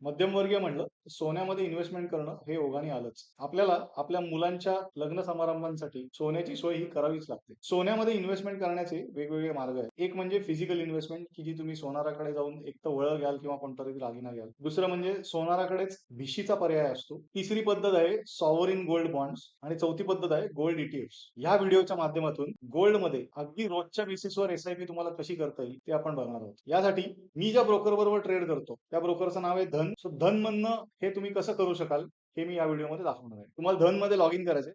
मध्यमवर्गीय म्हणलं तर सोन्यामध्ये इन्व्हेस्टमेंट करणं हे ओघाने आलंच. आपल्याला आपल्या मुलांच्या लग्न समारंभांसाठी सोन्याची सोय ही करावीच लागते. सोन्यामध्ये इन्व्हेस्टमेंट करण्याचे वेगवेगळे मार्ग आहेत. एक म्हणजे फिजिकल इन्व्हेस्टमेंट की जी तुम्ही सोनाराकडे जाऊन एक तर वळं घ्याल किंवा कोणतरी दागिना घ्याल. दुसरं म्हणजे सोनाराकडेच भिशीचा पर्याय असतो. तिसरी पद्धत आहे सॉव्हरिन गोल्ड बॉन्ड्स आणि चौथी पद्धत आहे गोल्ड ईटीएफ्स. या व्हिडिओच्या माध्यमातून गोल्डमध्ये अगदी रोजच्या बेसिसवर एसआयपी तुम्हाला कशी करता येईल ते आपण बघणार आहोत. यासाठी मी ज्या ब्रोकर बरोबर ट्रेड करतो त्या ब्रोकरचं नाव आहे धन. सो धन मधनं हे तुम्ही कसं करू शकाल हे मी या व्हिडिओमध्ये दाखवणार आहे. तुम्हाला धन मध्ये लॉग इन करायचंय.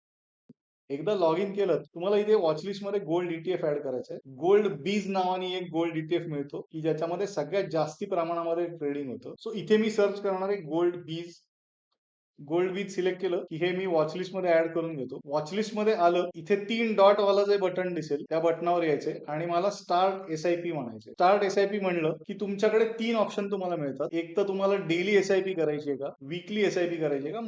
एकदा लॉग इन केलं तुम्हाला इथे वॉचलिस्ट मध्ये गोल्ड ईटीएफ ऍड करायचंय. गोल्ड बीज नावाने एक गोल्ड ईटीएफ मिळतो की ज्याच्यामध्ये सगळ्यात जास्ती प्रमाणामध्ये ट्रेडिंग होतं. सो इथे मी सर्च करणार आहे गोल्ड बीज. गोल्ड बीज सिलेक्ट केलं की हे मी वॉचलिस्ट मध्ये ऍड करून घेतो. वॉचलिस्ट मध्ये आलं इथे 3 डॉट वाला जे बटन दिसेल त्या बटनावर यायचंय आणि मला स्टार्ट एसआयपी म्हणायचे. स्टार्ट एसआयपी म्हणलं की तुमच्याकडे 3 ऑप्शन तुम्हाला मिळतात. एक तर तुम्हाला डेली एसआयपी करायची आहे का, वीकली एसआयपी करायची आहे का,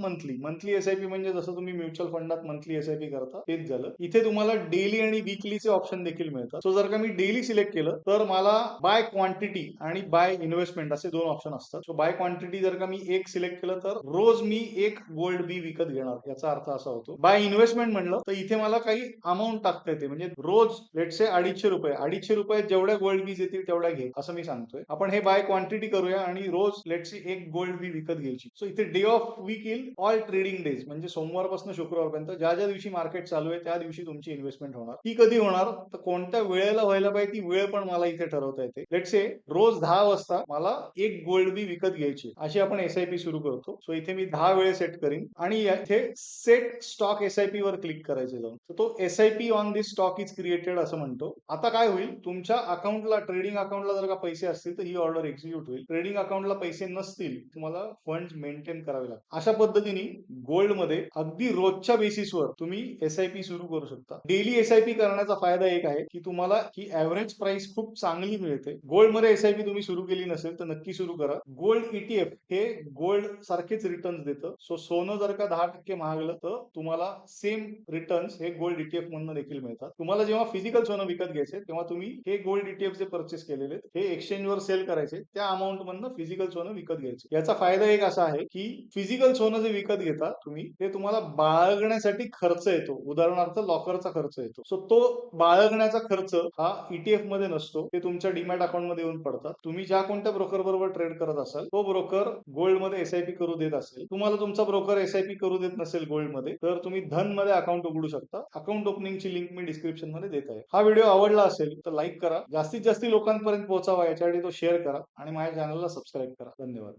मंथली एसआयपी म्हणजे जसं तुम्ही म्युच्युअल फंडात मंथली एसआयपी करता तेच झालं. इथे तुम्हाला डेली आणि वीकलीचे ऑप्शन देखील मिळतात. सो जर का मी डेली सिलेक्ट केलं तर मला बाय क्वांटिटी आणि बाय इन्व्हेस्टमेंट असे 2 ऑप्शन असतात. सो बाय क्वांटिटी जर का मी एक सिलेक्ट केलं तर रोज मी एक गोल्ड बी विकत घेणार याचा अर्थ असा होतो. बाय इन्व्हेस्टमेंट म्हणलं तर इथे मला काही अमाऊंट टाकता येते. म्हणजे रोज लेटसे 250 रुपये जेवढ्या गोल्ड बीज येतील तेवढ्या घे असं मी सांगतोय. आपण हे बाय क्वांटिटी करूया आणि रोज लेटसे एक गोल्ड बी विकत घ्यायची. सो इथे डे ऑफ वीक येईल ऑल ट्रेडिंग डेज म्हणजे सोमवारपासून शुक्रवारपर्यंत ज्या ज्या दिवशी मार्केट चालू आहे त्या दिवशी तुमची इन्व्हेस्टमेंट होणार. ती कधी होणार तर कोणत्या वेळेला व्हायला पाहिजे ती वेळ पण मला इथे ठरवता येते. लेटसे रोज 10 वाजता मला एक गोल्ड बी विकत घ्यायची अशी आपण एसआयपी सुरू करतो. सो इथे मी 10 वेळेस सेट करीन आणि इथे सेट स्टॉक एसआयपी वर क्लिक करायचे जाऊन. तर तो SIP on this stock is created असं म्हणतो. आता काय होईल तुमच्या अकाउंटला ट्रेडिंग अकाउंटला जर का पैसे असतील तर ही ऑर्डर एक्झिक्यूट होईल. ट्रेडिंग अकाउंटला पैसे नसतील तुम्हाला फंड मेंटेन करावे लागतात. अशा पद्धतीने गोल्ड मध्ये अगदी रोजच्या बेसिसवर तुम्ही एसआयपी सुरू करू शकता. डेली एसआयपी करण्याचा फायदा एक आहे की तुम्हाला ही ऍव्हरेज प्राइस खूप चांगली मिळते. गोल्ड मध्ये एसआयपी तुम्ही सुरू केली नसेल तर नक्की सुरू करा. गोल्ड ईटीएफ हे गोल्ड सारखेच रिटर्न्स देतं. सो सोनं जर का 10% महागलं तर तुम्हाला सेम रिटर्न्स हे गोल्ड ईटीएफ मधून देखील मिळतात. तुम्हाला जेव्हा फिजिकल सोनं विकत घ्यायचे तेव्हा तुम्ही हे गोल्ड ईटीएफ जे परचेस केलेले हे एक्सचेंजवर सेल करायचे. त्या अमाऊंट मधनं फिजिकल सोनं विकत घ्यायचे. याचा फायदा एक असा आहे की फिजिकल सोनं जे विकत घेता तुम्ही ते तुम्हाला बाळगण्यासाठी खर्च येतो. उदाहरणार्थ लॉकरचा खर्च येतो. सो तो बाळगण्याचा खर्च हा ईटीएफ मध्ये नसतो. ते तुमच्या डीमॅट अकाउंट मध्ये येऊन पडतात. तुम्ही ज्या कोणत्या ब्रोकर बरोबर ट्रेड करत असाल तो ब्रोकर गोल्ड मध्ये एसआयपी करू देत असेल. तुम्हाला तुमचा ब्रोकर एसआयपी करू देत नसेल गोल्ड मध्ये तर तुम्ही धन मध्ये अकाउंट उघडू शकता. अकाउंट ओपनिंगची लिंक मी डिस्क्रिप्शन मध्ये देत आहे. हा व्हिडिओ आवडला असेल तर लाईक करा. जास्तीत जास्त लोकांपर्यंत पोहोचावा याच्यासाठी तो शेअर करा आणि माझ्या चॅनलला सबस्क्राईब करा. धन्यवाद.